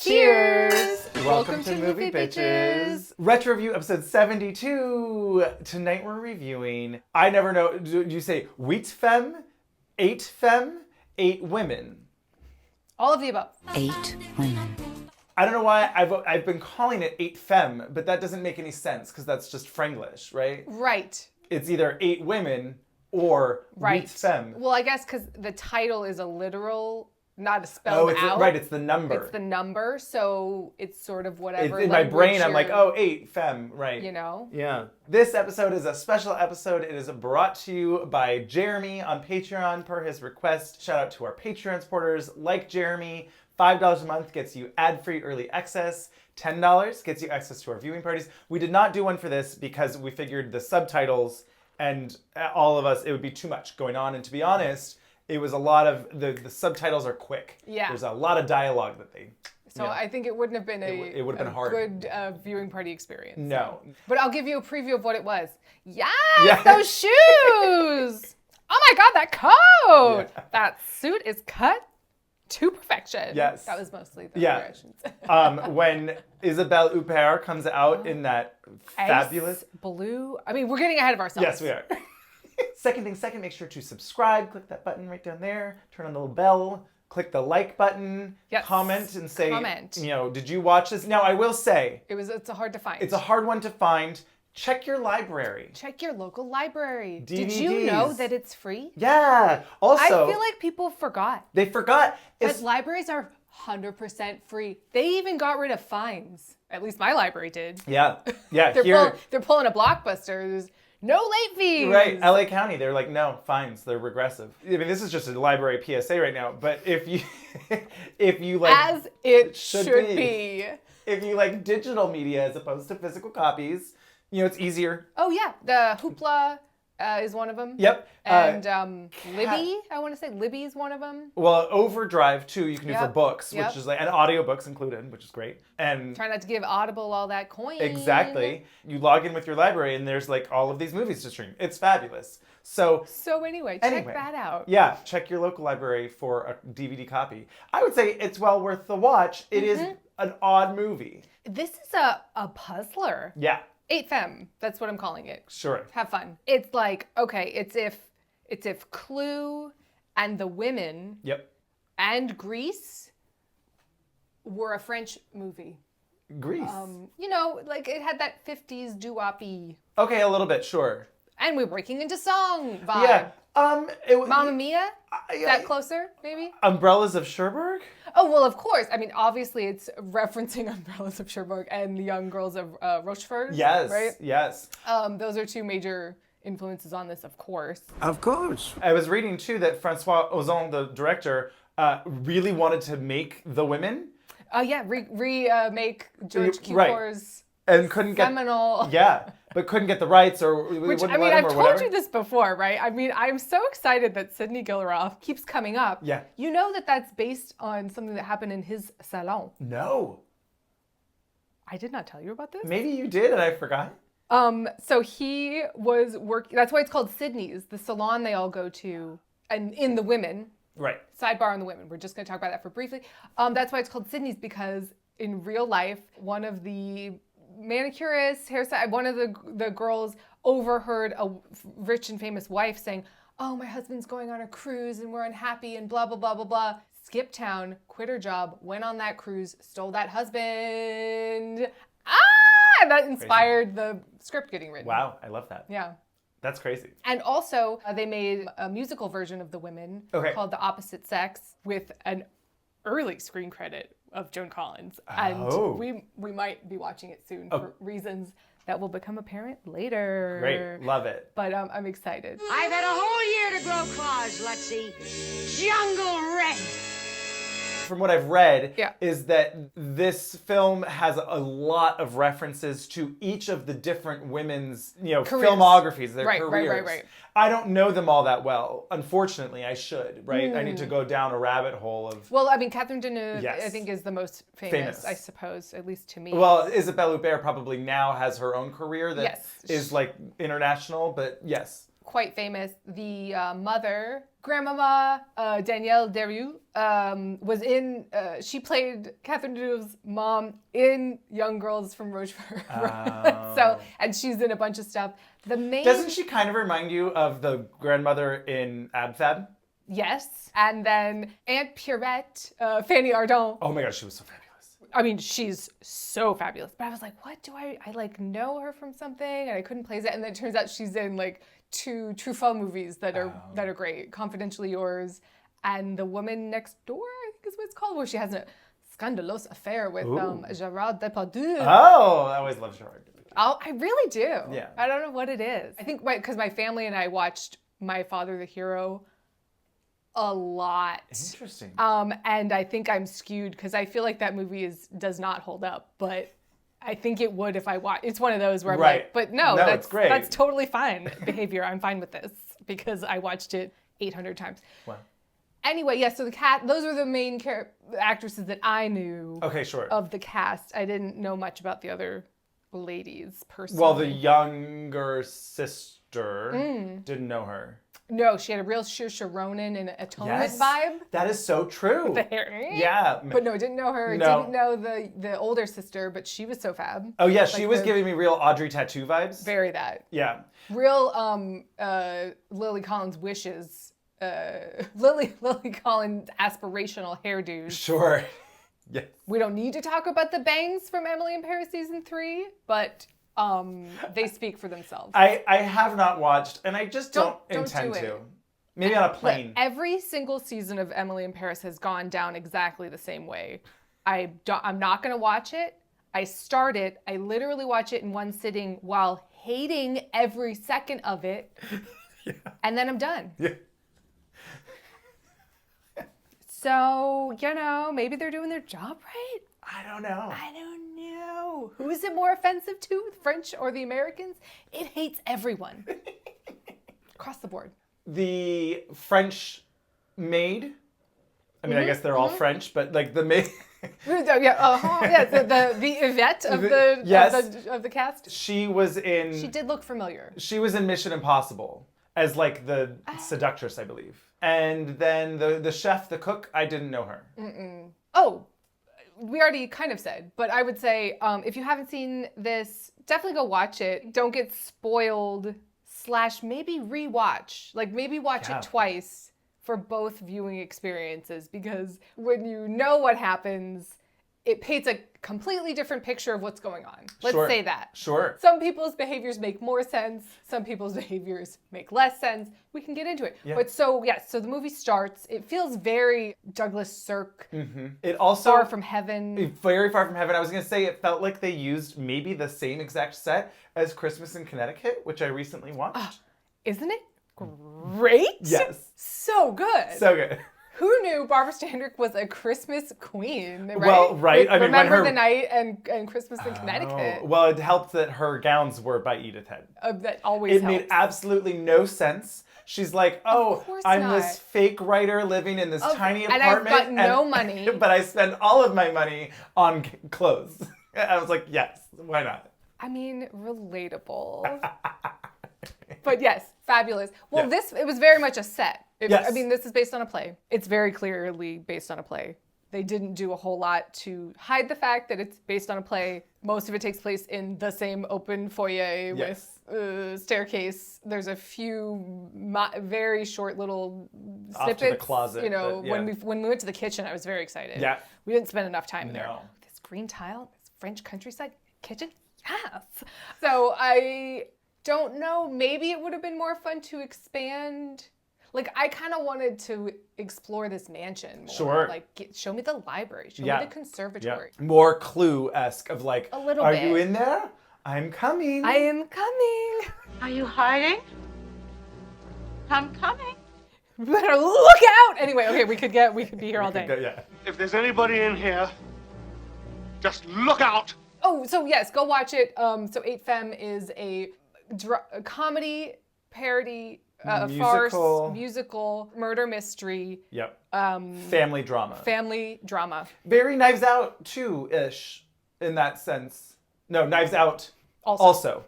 Cheers! Welcome to Movie Bitches. Retro Review episode 72. Tonight we're reviewing, I never know, do you say Femme, 8 women? All of the above. 8 women. I don't know why I've been calling it 8 Femme, but that doesn't make any sense because that's just Franglish, right? Right. It's either 8 women or Right. Femme. Well, I guess because the title is a literal, not a spelled out. Right, it's the number. It's the number, so it's sort of whatever. In my brain, I'm like, 8 Femme, right. You know? Yeah. This episode is a special episode. It is brought to you by Jeremy on Patreon per his request. Shout out to our Patreon supporters like Jeremy. $5 a month gets you ad-free early access. $10 gets you access to our viewing parties. We did not do one for this because we figured the subtitles and all of us, it would be too much going on. And to be honest, it was a lot of, the subtitles are quick. Yeah. There's a lot of dialogue that they... So I think it wouldn't have been it would have been hard. Good viewing party experience. No. But I'll give you a preview of what it was. Yes, Yeah. those shoes! Oh my God, that coat! Yeah. That suit is cut to perfection. Yes. That was mostly the Yeah. directions. When Isabelle Huppert comes out in that fabulous... Ice blue. I mean, we're getting ahead of ourselves. Yes, we are. Second, make sure to subscribe. Click that button right down there. Turn on the little bell. Click the like button. Yes. Comment and say, Comment. Did you watch this? Now, I will say... It's hard to find. It's a hard one to find. Check your library. Check your local library. DVDs. Did you know that it's free? Yeah. Also... I feel like people forgot. They forgot. But libraries are 100% free. They even got rid of fines. At least my library did. Yeah. Yeah. They're pulling a Blockbuster. There's no late fees. Right. LA County, they're like, no, fines. They're regressive. I mean, this is just a library PSA right now, but if you like... As it should be. If you like digital media as opposed to physical copies, it's easier. Oh, yeah. The Hoopla is one of them. Yep. And Libby, I want to say Libby is one of them. Well, Overdrive, too, you can do for books, Yep. which is like, and audiobooks included, which is great. And Try not to give Audible all that coin. exactly. You log in with your library and there's like all of these movies to stream. It's fabulous. So anyway, check that out. Yeah, check your local library for a DVD copy. I would say it's well worth the watch. It is an odd movie. This is a puzzler. Yeah. 8 Femme. That's what I'm calling it. Sure. Have fun. It's like, okay, it's if Clue and The Women and Grease were a French movie. Grease. Like it had that 50s doo-wop-y. Okay, a little bit, sure. And we're breaking into song vibe. Yeah. Mamma Mia? Is that closer, maybe? Umbrellas of Cherbourg? Oh, well, of course. I mean, obviously, it's referencing Umbrellas of Cherbourg and The Young Girls of Rochefort. Yes, right? yes. Those are two major influences on this, of course. Of course. I was reading, too, that Francoise Ozon, the director, really wanted to make The Women. Remake George Right. Cukor's and couldn't seminal... but couldn't get the rights or Which, wouldn't I mean, let him I've or told whatever. you this before, right? I mean, I'm so excited that Sidney Gilroth keeps coming up. Yeah. You know that that's based on something that happened in his salon. No. I did not tell you about this. Maybe you did and I forgot. So he was working, that's why it's called Sidney's, the salon they all go to, and in The Women. Right. Sidebar on The Women. We're just going to talk about that for briefly. That's why it's called Sidney's, because in real life, one of the manicurists, hairstyle, one of the girls overheard a rich and famous wife saying, "Oh, my husband's going on a cruise and we're unhappy and blah, blah, blah, blah, blah." Skipped town, quit her job, went on that cruise, stole that husband. And that inspired the script getting written. Wow, I love that. Yeah. That's crazy. And also, they made a musical version of The Women called The Opposite Sex with an early screen credit of Joan Collins. And we might be watching it soon for reasons that will become apparent later. Great, love it. But I'm excited. I've had a whole year to grow claws, Lutzy. Jungle red. From what I've read, is that this film has a lot of references to each of the different women's, filmographies, their careers. Right. I don't know them all that well. Unfortunately, I should, right? I need to go down a rabbit hole of... Well, I mean, Catherine Deneuve, I think, is the most famous, I suppose, at least to me. Well, Isabelle Huppert probably now has her own career that is, like, international, but yes. quite famous. The mother, Grandmama Danielle Derrieux, was in, she played Catherine Deneuve's mom in Young Girls from Rochefort. So, and she's in a bunch of stuff. The main... Doesn't she kind of remind you of the grandmother in Ab Fab? Yes. And then Aunt Pierrette, Fanny Ardant. Oh my gosh, she was so fabulous. I mean, she's so fabulous. But I was like, what do I like know her from something? And I couldn't place it. And then it turns out she's in like 2 Truffaut movies that are great. Confidentially Yours and The Woman Next Door, I think is what it's called, where she has a scandalous affair with Gerard Depardieu. Oh, I always loved Gerard Depardieu. Oh, I really do. Yeah. I don't know what it is. I think because my family and I watched My Father the Hero a lot. Interesting. And I think I'm skewed because I feel like that movie does not hold up, but I think it would if I watch. It's one of those where I'm like, but no, that's great. That's totally fine behavior. I'm fine with this because I watched it 800 times. Wow. Anyway, yeah, so those were the main actresses that I knew. Okay, sure. Of the cast. I didn't know much about the other ladies personally. Well, the younger sister didn't know her. No, she had a real Saoirse Ronan and Atonement vibe. That is so true. The hair. Yeah. But no, I didn't know her. No. Didn't know the older sister, but she was so fab. Oh yeah, she was giving me real Audrey Tattoo vibes. Very that. Yeah. Real Lily Collins wishes. Lily Collins aspirational hairdos. Sure. Yes. We don't need to talk about the bangs from Emily in Paris season 3, but they speak for themselves. I have not watched, and I just don't intend to. Maybe on a plane. But every single season of Emily in Paris has gone down exactly the same way. I'm not going to watch it. I start it. I literally watch it in one sitting while hating every second of it. Yeah. And then I'm done. Yeah. So, maybe they're doing their job right? I don't know. Who is it more offensive to, the French or the Americans? It hates everyone. Across the board. The French maid, I mean, I guess they're all French, but like the maid... Yes, the Yvette of the cast. She was in... She did look familiar. She was in Mission Impossible as like the seductress, I believe. And then the chef, the cook, I didn't know her. Oh, we already kind of said, but I would say if you haven't seen this, definitely go watch it. Don't get spoiled / maybe rewatch. Like maybe watch it twice for both viewing experiences, because when you know what happens, it paints a completely different picture of what's going on. Let's say that. Sure. Some people's behaviors make more sense. Some people's behaviors make less sense. We can get into it. Yeah. But so the movie starts. It feels very Douglas Sirk. Mm-hmm. It also... Far from Heaven. Very Far from Heaven. I was going to say it felt like they used maybe the same exact set as Christmas in Connecticut, which I recently watched. Isn't it great? Yes. So good. So good. Who knew Barbara Stanwyck was a Christmas queen, right? Well, right. I mean, Remember the Night and Christmas in Connecticut. Well, it helped that her gowns were by Edith Head. That always helps. It made absolutely no sense. She's like, I'm this fake writer living in this tiny apartment. And I've got no money. But I spend all of my money on clothes. I was like, yes, why not? I mean, relatable. But yes, fabulous. Well, it was very much a set. I mean, this is based on a play. It's very clearly based on a play. They didn't do a whole lot to hide the fact that it's based on a play. Most of it takes place in the same open foyer with staircase. There's a few very short little snippets. Off to the closet. When we went to the kitchen, I was very excited. Yeah. We didn't spend enough time there. No. This green tile, this French countryside kitchen. Yes. So I don't know. Maybe it would have been more fun to expand. Like, I kind of wanted to explore this mansion more. Sure. Like, show me the library. Show me the conservatory. Yeah. More Clue-esque of like, a little are bit. you in there? I'm coming. I am coming. Are you hiding? I'm coming. Better look out. Anyway, okay, we could be here all day. Yeah. If there's anybody in here, just look out. Oh, so yes, go watch it. So 8 Femmes is a comedy parody. Farce, musical, murder mystery. Yep. Family drama. Family drama. Very Knives Out too-ish in that sense. No, Knives Out also.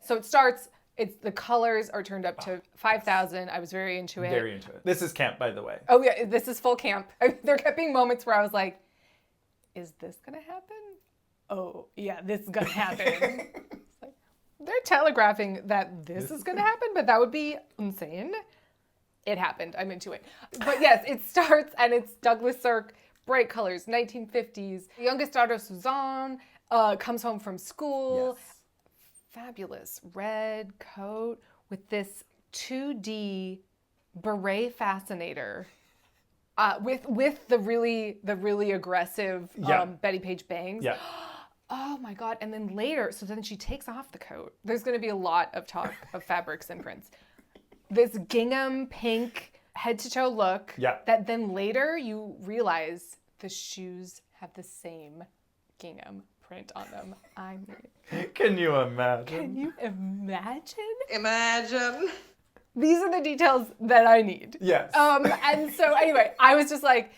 So it starts It's the colors are turned up to 5,000. I was very into it. Very into it. This is camp, by the way. Oh yeah, this is full camp. There kept being moments where I was like, is this gonna happen? Oh yeah, this is gonna happen. It's like, they're telegraphing that this is gonna happen, but that would be insane. It happened. I'm into it. But yes, it starts and it's Douglas Sirk, bright colors, 1950s. The youngest daughter, Suzanne, comes home from school. Yes. Fabulous red coat with this 2D beret fascinator. With the really aggressive Betty Page bangs. Yeah. Oh my God. And then later, so then she takes off the coat. There's going to be a lot of talk of fabrics and prints. This gingham pink head to toe look that then later you realize the shoes have the same gingham print on them. Can you imagine? Can you imagine? Imagine. These are the details that I need. Yes. And so anyway, I was just like,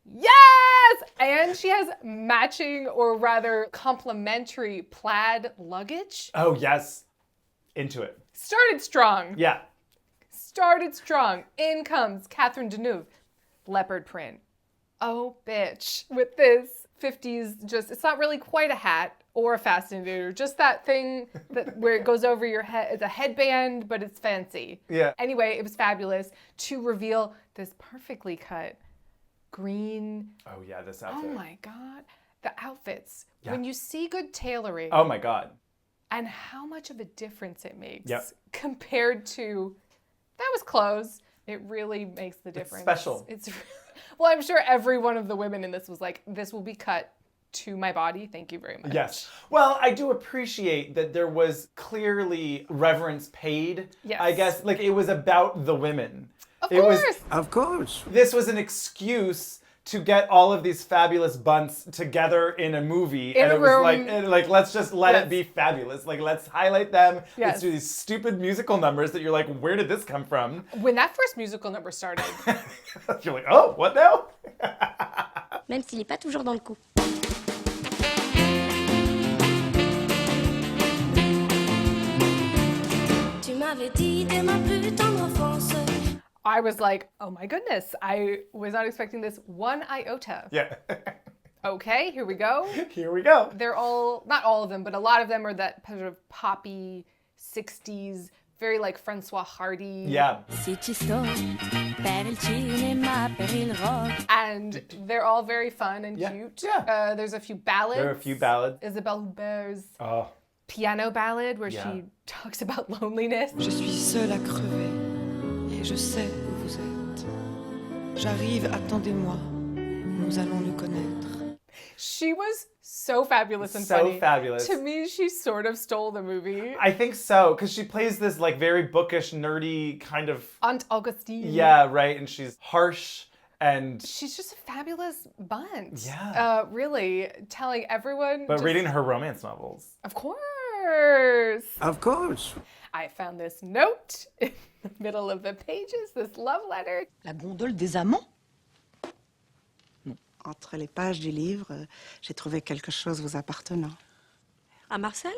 yes! And she has matching or rather complementary plaid luggage. Oh, yes. Into it. Started strong. Yeah. Started strong. In comes Catherine Deneuve. Leopard print. Oh, bitch. With this 50s, just, it's not really quite a hat or a fascinator, just that thing that where it goes over your head. It's a headband, but it's fancy. Yeah. Anyway, it was fabulous to reveal this perfectly cut green. Oh, yeah, this outfit. Oh my God. The outfits. Yeah. When you see good tailoring Oh, my God. and how much of a difference it makes Yep. compared to, that was clothes. It really makes the difference. special. Well, I'm sure every one of the women in this was like, this will be cut to my body. Thank you very much. Yes. Well, I do appreciate that there was clearly reverence paid. Yes. I guess, like, it was about the women. Of It was- course. Of course. This was an excuse to get all of these fabulous bunts together in a movie. In and a it was room. like, let's just let Yes. it be fabulous. Like, let's highlight them. Let's Yes. do these stupid musical numbers that you're like, where did this come from? When that first musical number started, You're like, oh, what now? Même s'il n'est pas toujours dans le coup. Tu m'avais dit dès ma plus tendre enfance. I was like, oh my goodness, I was not expecting this one iota. Yeah. Okay, here we go. Here we go. They're all, not all of them, but a lot of them are that sort of poppy 60s, very like Francoise Hardy. Yeah. Si ci sto per il cinema, per il rock. And they're all very fun and Yeah, cute. yeah. There's a few ballads. There are a few ballads. Isabelle Hubert's Oh. piano ballad where Yeah. she talks about loneliness. Je suis seule à crever et je sais où vous êtes. J'arrive, attendez-moi. Nous allons nous connaître. She was so fabulous and So funny. fabulous. To me, she sort of stole the movie. I think so, because she plays this like very bookish, nerdy kind of. Aunt Augustine. Yeah, right. And she's harsh and. She's just a fabulous bunt. Yeah. Really, telling everyone. But just- reading her romance novels. Of course. Of course. I found this note in the middle of the pages, this love letter. La gondole des amants? Entre les pages du livre, j'ai trouvé quelque chose vous appartenant. À Marcel?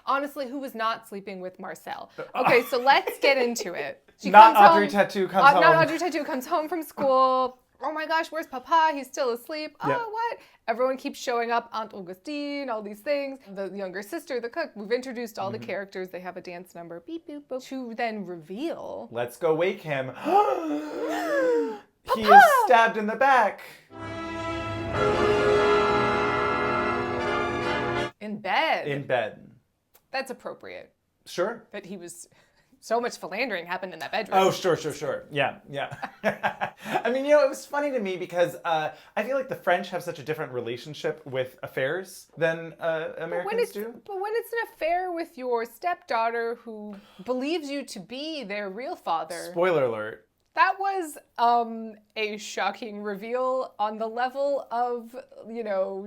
Honestly, who was not sleeping with Marcel? Okay, so let's get into it. She Not comes Audrey home- Tattoo comes home. Not Audrey Tattoo comes home from school. Oh my gosh, where's Papa? He's still asleep. Oh, Yeah. what? Everyone keeps showing up. Aunt Augustine, all these things. The younger sister, the cook. We've introduced all the characters. They have a dance number. Beep, boop, boop. To then reveal. Let's go wake him. He is stabbed in the back. In bed. In bed. That's appropriate. Sure. But he was... So much philandering happened in that bedroom. Oh, sure. Yeah. I mean, it was funny to me because I feel like the French have such a different relationship with affairs than Americans do. But when it's an affair with your stepdaughter who believes you to be their real father, Spoiler alert. that was a shocking reveal on the level of,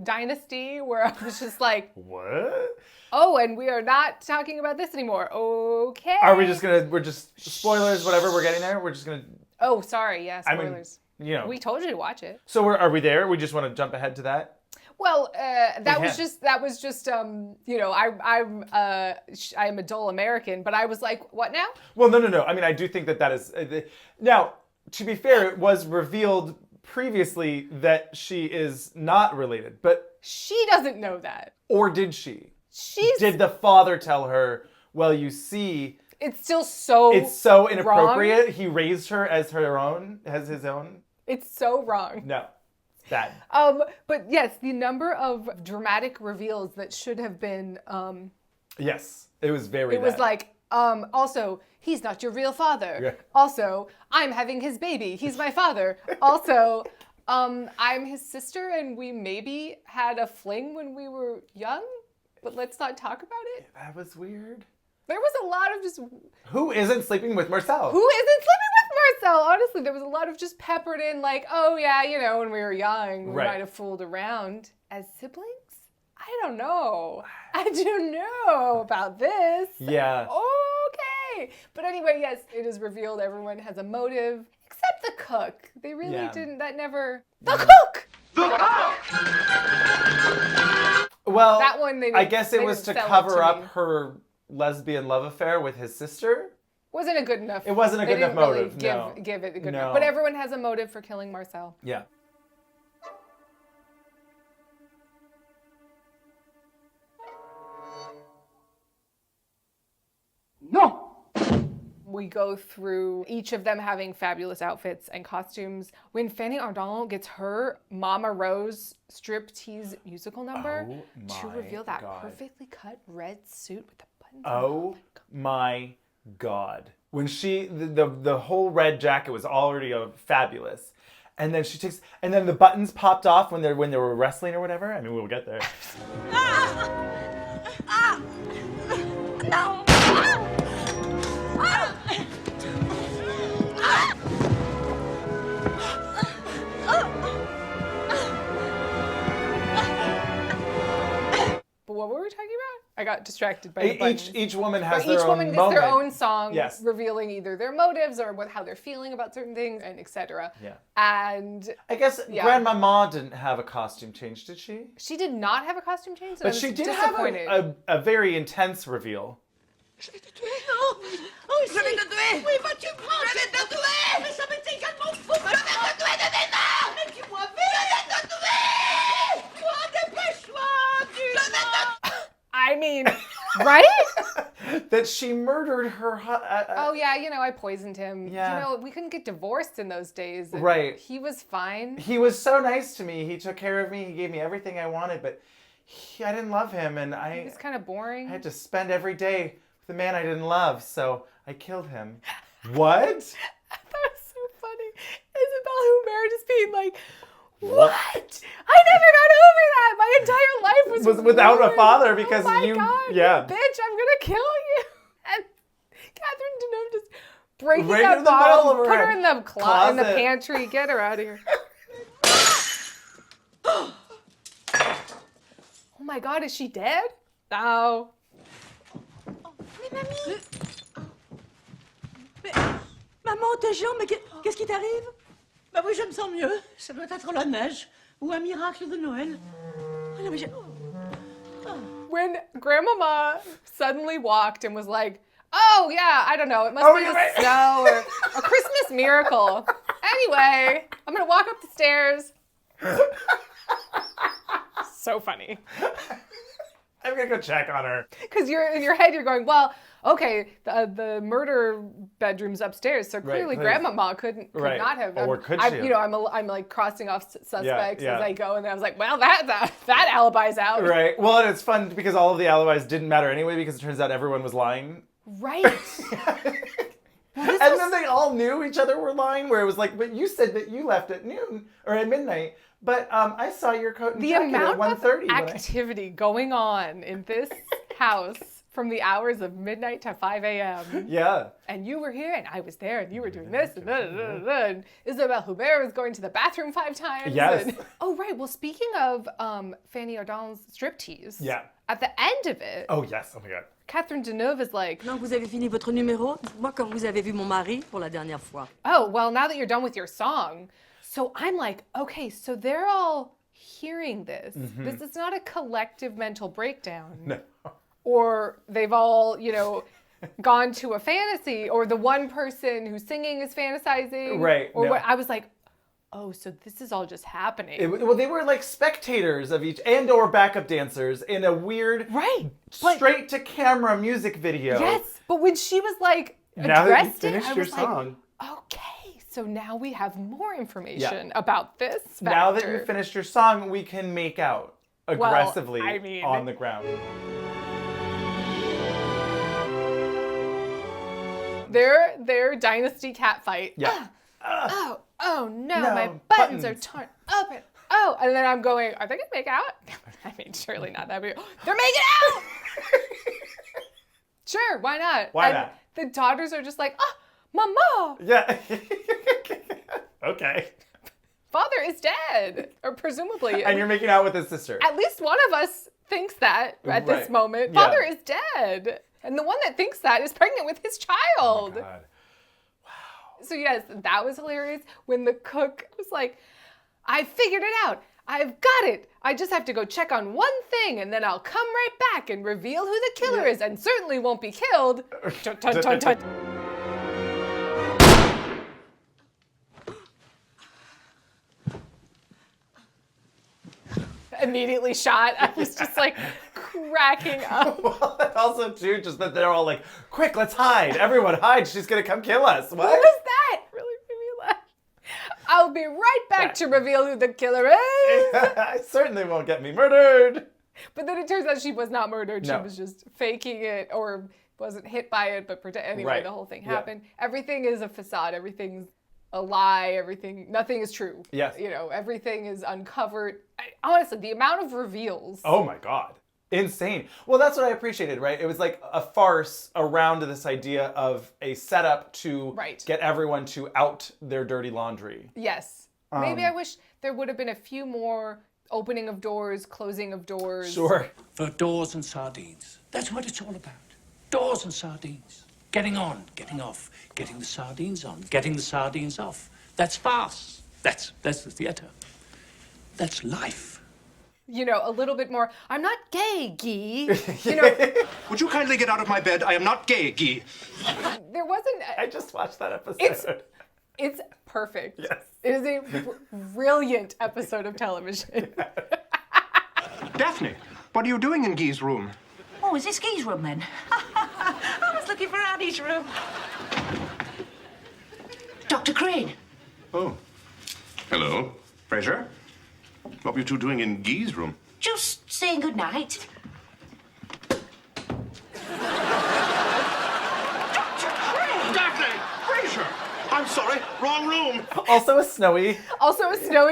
Dynasty, where I was just like, What? oh, and we are not talking about this anymore. Okay. Are we just we're just, spoilers, whatever, we're getting there? We're just gonna, Oh, sorry. Yeah, I mean, spoilers. you know. We told you to watch it. So are we there? We just want to jump ahead to that? Well, that was just you know, I'm a dull American, but I was like, what now? Well, no. I mean, I do think that is now. To be fair, it was revealed previously that she is not related, but she doesn't know that. Or did she? Did the father tell her? Well, you see, it's so inappropriate. Wrong. He raised her as his own. It's so wrong. No. Bad. But yes, the number of dramatic reveals that should have been. Yes, it was very. It was like, also, he's not your real father. Yeah. Also, I'm having his baby. He's my father. Also, I'm his sister, and we maybe had a fling when we were young, but let's not talk about it. That was weird. There was a lot of just. Who isn't sleeping with Marcel? Who isn't sleeping with Marcel? Honestly, there was a lot of just peppered in, like, oh yeah, you know, when we were young, we might have fooled around as siblings. I don't know. I do know about this. Yeah. Okay. But anyway, yes, it is revealed everyone has a motive, except the cook. They really didn't. That never. The cook. Well, that one I guess it was to cover up her lesbian love affair with his sister. Wasn't a good enough. It wasn't a good enough motive. Really give it a good enough. But everyone has a motive for killing Marcel. Yeah. No! We go through each of them having fabulous outfits and costumes. When Fanny Ardant gets her Mama Rose striptease musical number to reveal that perfectly cut red suit with the buttons. Oh my God. When she, the whole red jacket was already fabulous. And then she takes, and then the buttons popped off when they were wrestling or whatever. I mean, we'll get there. No! But what were we talking about? I got distracted by the buttons. Each woman has each their woman own gets moment. their own song, Yes. revealing either their motives or how they're feeling about certain things, and etc. Yeah. And I guess Grandmama didn't have a costume change, did she? she did not have a costume change, But she did have a very intense reveal. Je vais te tuer. Non. Oh, je vais te tuer. Oui, vas-tu prendre? Je vais te tuer. Mais ça m'est également fou. Je vais te tuer de tes mains. Mais dis-moi vite. Je vais te tuer. Toi, dépêche-toi. Tu je vais te... I mean, right? That she murdered her... oh yeah, you know, I poisoned him. Yeah. You know, we couldn't get divorced in those days. Right. He was fine. He was so nice to me. He took care of me. He gave me everything I wanted, but I didn't love him, and He was kind of boring. I had to spend every day with a man I didn't love, so I killed him. What? I thought it was so funny. Isabelle Humbert just being like, what? I never got over that. My entire life was without ruined. a father because oh my you... God, yeah. Bitch, I'm going to kill you. And Catherine Deneuve just breaking Right that in the middle bottle, of her put her in the in the closet. pantry. Get her out of here. Oh my God, is she dead? No. Mais mamie. Mais maman, tes jambes, mais qu'est-ce qui t'arrive? Bah oui, je me sens mieux. Ça doit être la neige ou un miracle de Noël. Oh, non, mais When Grandmama suddenly walked and was like, oh yeah, I don't know, it must be the snow or a Christmas miracle. Anyway, I'm gonna walk up the stairs. So funny. I'm gonna go check on her. Because you're in your head, you're going, well, okay, the murder bedroom's upstairs, so clearly Grandmama could not have. Or could she? You know, I'm like crossing off suspects as I go, and I was like, well, that alibi's out. Right. Well, and it's fun because all of the alibis didn't matter anyway because it turns out everyone was lying. Right. And then they all knew each other were lying, where it was like, but you said that you left at noon or at midnight, but I saw your coat and jacket at 1:30. The amount of activity going on in this house from the hours of midnight to 5 a.m. Yeah. And you were here, and I was there, and you were doing this, and Isabelle Humbert was going to the bathroom 5 times. Yes. Oh, right. Well, speaking of Fanny Ardant's striptease. Yeah. At the end of it. Oh, yes. Oh, my God. Catherine Deneuve is like... Maintenant que vous avez fini votre numéro, dites-moi quand vous avez vu mon mari pour la dernière fois. Oh, well, now that you're done with your song. So I'm like, okay, so they're all hearing this. This is not a collective mental breakdown. No. Or they've all, gone to a fantasy, or the one person who's singing is fantasizing. Right. Or no. what I was like, oh, so this is all just happening. Well, they were like spectators of each, or backup dancers in a weird, straight to camera music video. Yes, but when she was like Now that you addressed it, finished I your was song. like, okay, so now we have more information about this factor. Now that you finished your song, we can make out aggressively on the ground. Their dynasty cat fight. Yeah. Oh no, my buttons are torn open. Oh, and then I'm going, are they gonna make out? I mean, surely not that big. They're making out! Sure, why not? Why and not? The daughters are just like, mama! Yeah. Okay. Father is dead. Or presumably. And you're making out with his sister. At least one of us thinks that at this moment. Yeah. Father is dead. And the one that thinks that is pregnant with his child. Oh my God. So yes, that was hilarious when the cook was like, I figured it out. I've got it. I just have to go check on one thing and then I'll come right back and reveal who the killer is and certainly won't be killed. Tut, tut, tut, tut. Immediately shot. I was just like cracking up. Well, and also too, just that they're all like, quick, let's hide. Everyone hide. She's going to come kill us. What? What was that? Really made me laugh. I'll be right back to reveal who the killer is. I certainly won't get me murdered. But then it turns out she was not murdered. No. She was just faking it or wasn't hit by it, but anyway, the whole thing happened. Everything is a facade. Everything's a lie. Nothing is true. Yes. Everything is uncovered. Honestly, the amount of reveals. Oh my God. Insane. Well, that's what I appreciated, right? It was like a farce around this idea of a setup to get everyone to out their dirty laundry. Yes. Maybe I wish there would have been a few more opening of doors, closing of doors. Sure. For doors and sardines. That's what it's all about. Doors and sardines. Getting on, getting off, getting the sardines on, getting the sardines off. That's farce. That's the theater. That's life. A little bit more, I'm not gay, Guy. Would you kindly get out of my bed? I am not gay, Guy. There wasn't... I just watched that episode. It's perfect. Yes. It is a brilliant episode of television. Daphne, what are you doing in Guy's room? Oh, is this Guy's room then? I was looking for Annie's room. Dr. Crane. Oh. Hello. Fraser? What were you two doing in Guy's room? Just saying good night. Daphne! Fraser! I'm sorry, wrong room. Also a snowy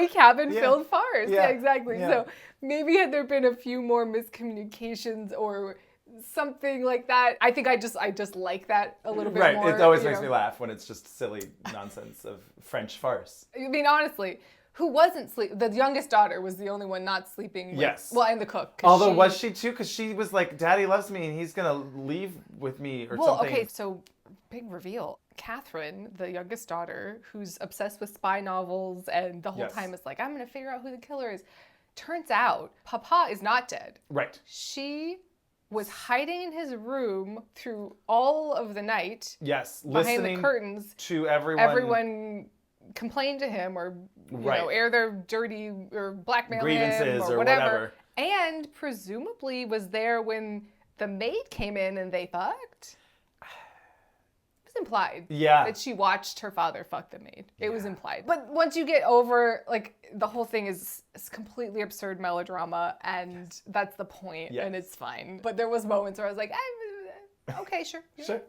cabin filled farce. Yeah. Yeah, exactly. Yeah. So maybe had there been a few more miscommunications or something like that. I think I just like that a little bit more. Right. It always makes me laugh when it's just silly nonsense of French farce. I mean, honestly, who wasn't sleeping? The youngest daughter was the only one not sleeping. Yes. Well, and the cook. Although was she too? Because she was like, Daddy loves me and he's going to leave with me or something. Okay, so big reveal. Catherine, the youngest daughter, who's obsessed with spy novels and the whole time is like, I'm going to figure out who the killer is. Turns out, Papa is not dead. Right. She was hiding in his room through all of the night. Yes, behind listening the curtains to everyone. Everyone complained to him or air their dirty or blackmail grievances him or whatever. And presumably was there when the maid came in and they fucked. It was implied that she watched her father fuck the maid. It was implied. But once you get over, the whole thing is completely absurd melodrama, and that's the point, and it's fine. But there was moments where I was like, okay, sure. Sure.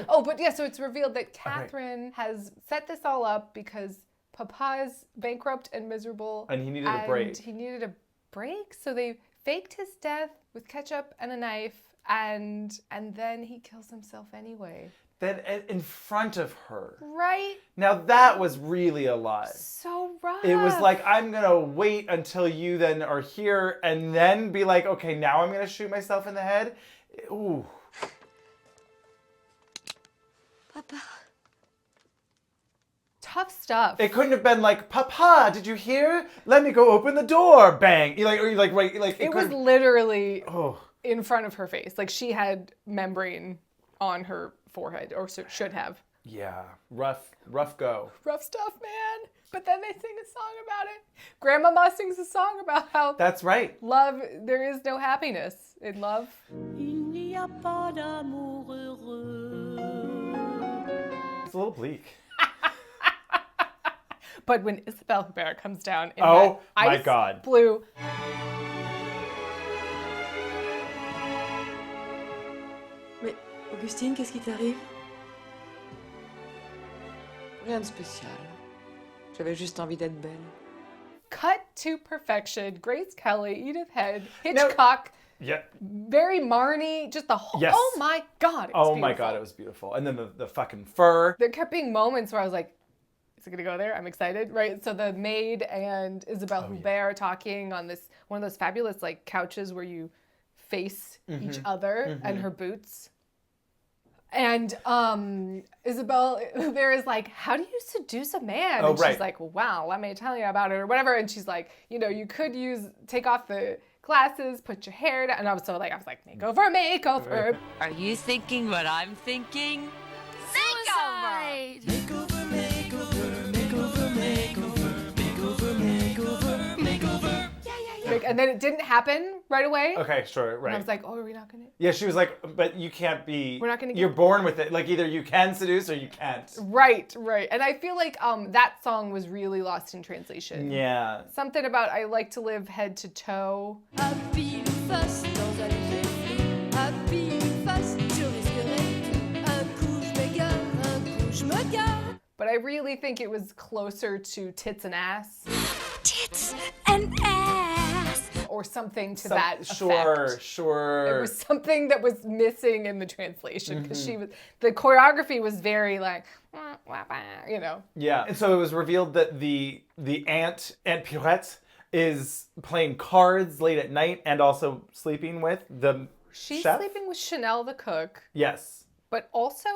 Oh, but yeah, so it's revealed that Catherine has set this all up because Papa is bankrupt and miserable. And he needed a break. He needed a break, so they faked his death with ketchup and a knife, and then he kills himself anyway. Then in front of her. Right? Now that was really a lie. So rough. It was like, I'm going to wait until you then are here and then be like, okay, now I'm going to shoot myself in the head. Ooh. Papa. tough stuff. It couldn't have been like, Papa, did you hear? Let me go open the door. Bang. It was literally in front of her face. Like she had membrane on her forehead, or should have. Yeah, rough go. Rough stuff, man. But then they sing a song about it. Grandmama sings a song about how that's right. Love, there is no happiness in love. Il n'y a pas d'amour heureux. It's a little bleak. But when Isabelle Huppert comes down in my ice God. blue. Mais Augustine, qu'est-ce qui t'arrive? Rien de spécial. J'avais juste envie d'être belle. Cut to perfection. Grace Kelly, Edith Head, Hitchcock. Yeah. Very Marnie. Just the whole. Yes. Oh my God. It was my God, it was beautiful. And then the fucking fur. There kept being moments where I was like, is it gonna go there? I'm excited, right? So the maid and Isabelle Huppert are talking on this one of those fabulous like couches where you face each other, and her boots. And Isabelle Huppert is like, how do you seduce a man? And she's like, well, wow, let me tell you about it or whatever. And she's like, you know, you could take off the glasses, put your hair down. And I was like, makeover. Are you thinking what I'm thinking? Makeover! And then it didn't happen right away. Okay, sure, right. And I was like, oh, are we not gonna? Yeah, she was like, but you can't be. We're not gonna. You're born with it. Like either you can seduce or you can't. Right. And I feel like that song was really lost in translation. Yeah. Something about I like to live head to toe. But I really think it was closer to tits and ass. Tits and ass. Or something to that effect. Sure. It was something that was missing in the translation because the choreography was very like, you know. Yeah. And so it was revealed that the Aunt Pierrette is playing cards late at night and also sleeping with the She's chef? sleeping with Chanel the cook. Yes. But also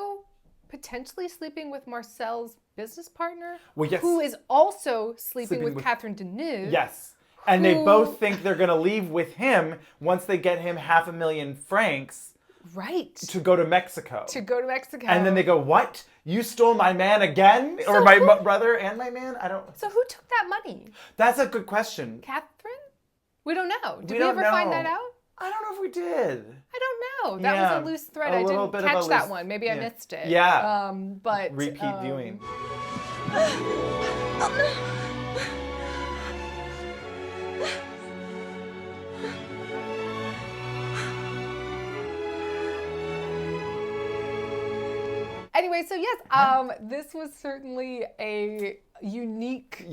potentially sleeping with Marcel's business partner, yes. who is also sleeping with Catherine Deneuve. Yes. And they both think they're going to leave with him once they get him $500,000 francs. Right. To go to Mexico. And then they go, what? You stole my man again? So or my brother and my man? I don't... So who took that money? That's a good question. Catherine? We don't know. Did we ever find that out? I don't know if we did. I don't know. That was a loose thread. I didn't catch that one. Maybe I missed it. Yeah. But repeat viewing. Anyway, so yes, this was certainly a unique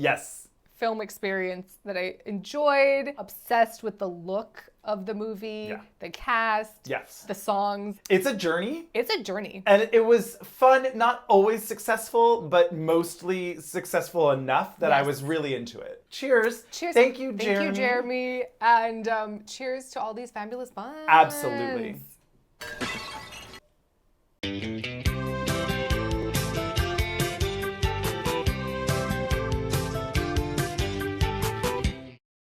film experience that I enjoyed. Obsessed with the look of the movie, the cast, the songs. It's a journey. And it was fun, not always successful, but mostly successful enough that I was really into it. Cheers. Thank you, Jeremy. Thank you, Jeremy. And cheers to all these fabulous buns. Absolutely.